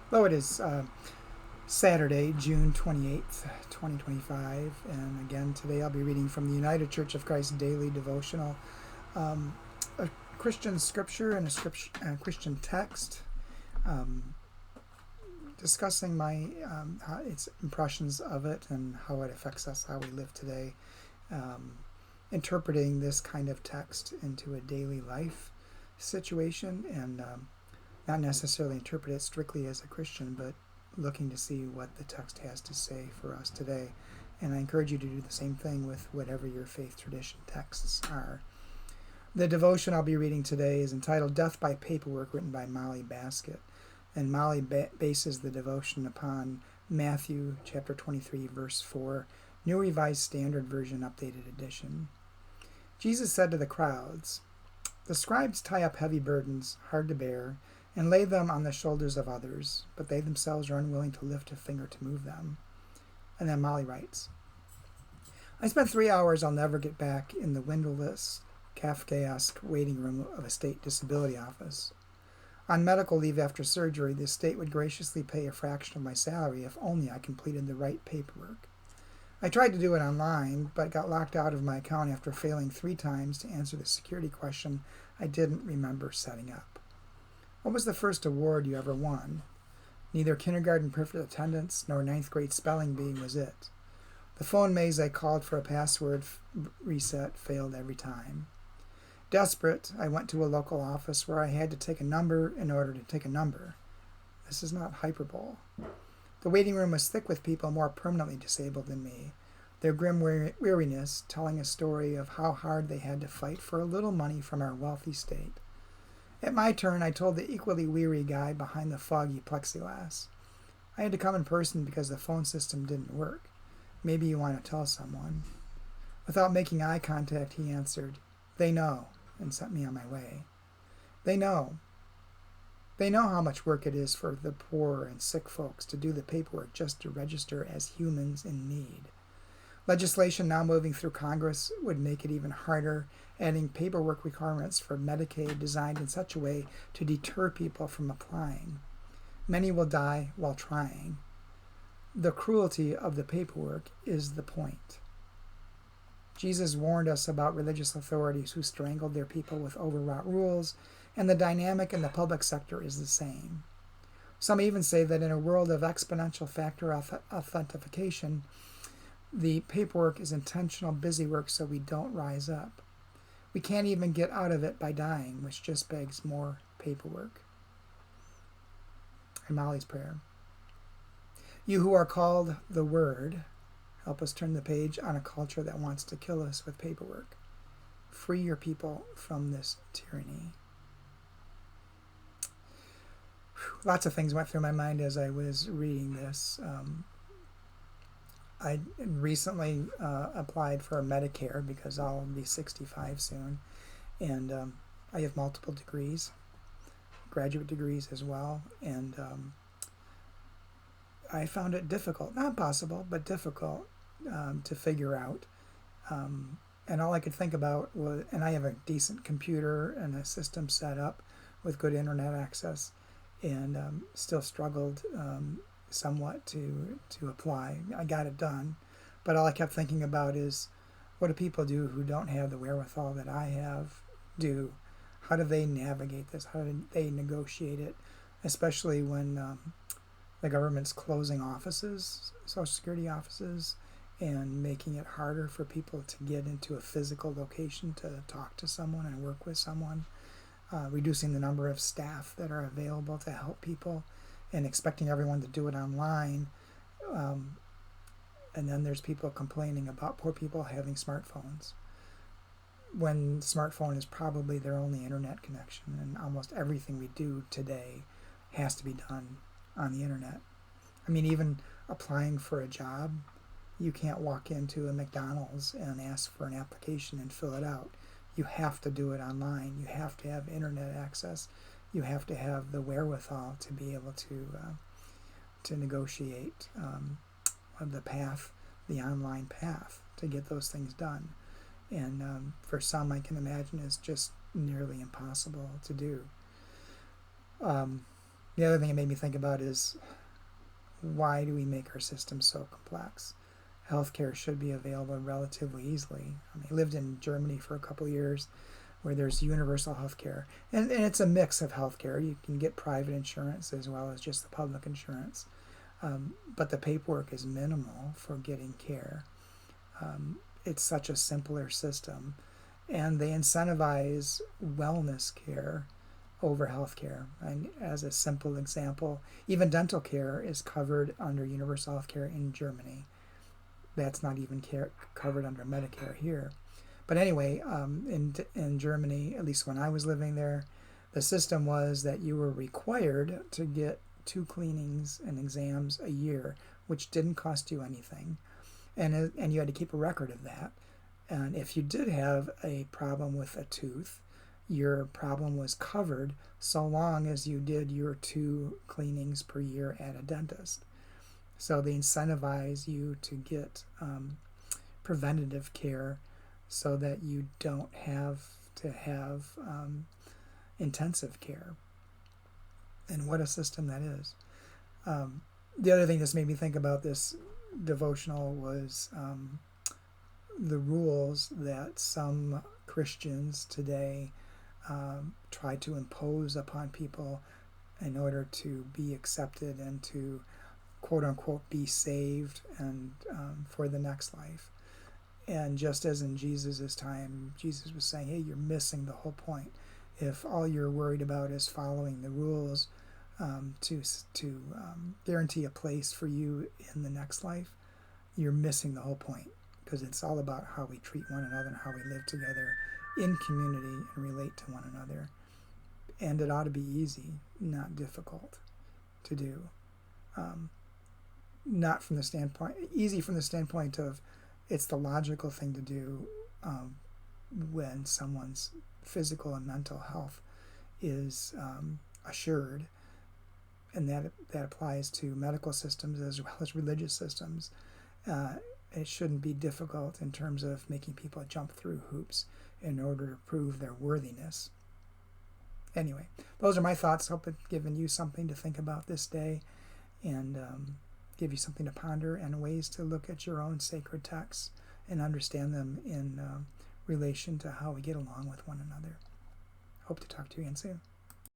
Though it is Saturday, June 28th, 2025, and again today I'll be reading from the United Church of Christ Daily Devotional, um, a Christian scripture and a Christian text, um, discussing its impressions of it and how it affects us, how we live today, um, interpreting this kind of text into a daily life situation, and not necessarily interpret it strictly as a Christian, but looking to see what the text has to say for us today. And I encourage you to do the same thing with whatever your faith tradition texts are. The devotion I'll be reading today is entitled Death by Paperwork, written by Molly Baskett. And Molly bases the devotion upon Matthew chapter 23, verse 4, New Revised Standard Version, Updated Edition. Jesus said to the crowds, "The scribes tie up heavy burdens, hard to bear, and lay them on the shoulders of others, but they themselves are unwilling to lift a finger to move them." And then Molly writes, "I spent 3 hours I'll never get back in the windowless, Kafkaesque waiting room of a state disability office. On medical leave after surgery, the state would graciously pay a fraction of my salary if only I completed the right paperwork. I tried to do it online, but got locked out of my account after failing 3 times to answer the security question I didn't remember setting up. What was the first award you ever won? Neither kindergarten perfect attendance nor ninth grade spelling bee was it. The phone maze I called for a password reset failed every time. Desperate, I went to a local office where I had to take a number in order to take a number. This is not hyperbole. The waiting room was thick with people more permanently disabled than me, their grim weariness telling a story of how hard they had to fight for a little money from our wealthy state. At my turn, I told the equally weary guy behind the foggy plexiglass. I had to come in person because the phone system didn't work. Maybe you want to tell someone." Without making eye contact, he answered, "They know," and sent me on my way. They know. They know how much work it is for the poor and sick folks to do the paperwork just to register as humans in need. Legislation now moving through Congress would make it even harder, adding paperwork requirements for Medicaid designed in such a way to deter people from applying. Many will die while trying. The cruelty of the paperwork is the point. Jesus warned us about religious authorities who strangled their people with overwrought rules, and the dynamic in the public sector is the same. Some even say that in a world of exponential factor authentication, the paperwork is intentional busy work so we don't rise up. We can't even get out of it by dying, which just begs more paperwork. And Molly's prayer. You who are called the Word, help us turn the page on a culture that wants to kill us with paperwork. Free your people from this tyranny. Lots of things went through my mind as I was reading this. I recently applied for Medicare because I'll be 65 soon, and I have multiple degrees, graduate degrees as well, and I found it difficult, not impossible, but difficult to figure out. And all I could think about was, and I have a decent computer and a system set up with good internet access, and still struggled somewhat to apply. I got it done, but all I kept thinking about is, what do people do who don't have the wherewithal that I have do? How do they navigate this? How do they negotiate it? Especially when the government's closing offices, Social Security offices, and making it harder for people to get into a physical location to talk to someone and work with someone. Reducing the number of staff that are available to help people, and expecting everyone to do it online. And then there's people complaining about poor people having smartphones, when the smartphone is probably their only internet connection, and almost everything we do today has to be done on the internet. I mean, even applying for a job, you can't walk into a McDonald's and ask for an application and fill it out. You have to do it online. You have to have internet access. You have to have the wherewithal to be able to negotiate the path, the online path, to get those things done. And for some, I can imagine it's just nearly impossible to do. The other thing it made me think about is, why do we make our system so complex? Healthcare should be available relatively easily. I mean, I lived in Germany for a couple of years where there's universal healthcare. And it's a mix of healthcare. You can get private insurance as well as just the public insurance. But the paperwork is minimal for getting care. It's such a simpler system. And they incentivize wellness care over healthcare. And as a simple example, even dental care is covered under universal healthcare in Germany. That's not even covered under Medicare here. But anyway, in Germany, at least when I was living there, the system was that you were required to get 2 cleanings and exams a year, which didn't cost you anything, and you had to keep a record of that. And if you did have a problem with a tooth, your problem was covered so long as you did your 2 cleanings per year at a dentist. So they incentivize you to get preventative care so that you don't have to have intensive care. And what a system that is. The other thing that's made me think about this devotional was the rules that some Christians today try to impose upon people in order to be accepted and to quote unquote be saved and for the next life. And just as in Jesus' time, Jesus was saying, hey, you're missing the whole point. If all you're worried about is following the rules to guarantee a place for you in the next life, you're missing the whole point, because it's all about how we treat one another and how we live together in community and relate to one another. And it ought to be easy, not difficult to do. Not from the standpoint, easy from the standpoint of it's the logical thing to do when someone's physical and mental health is assured, and that applies to medical systems as well as religious systems. It shouldn't be difficult in terms of making people jump through hoops in order to prove their worthiness. Anyway, those are my thoughts. Hope it's given you something to think about this day, and give you something to ponder and ways to look at your own sacred texts and understand them in relation to how we get along with one another. Hope to talk to you again soon.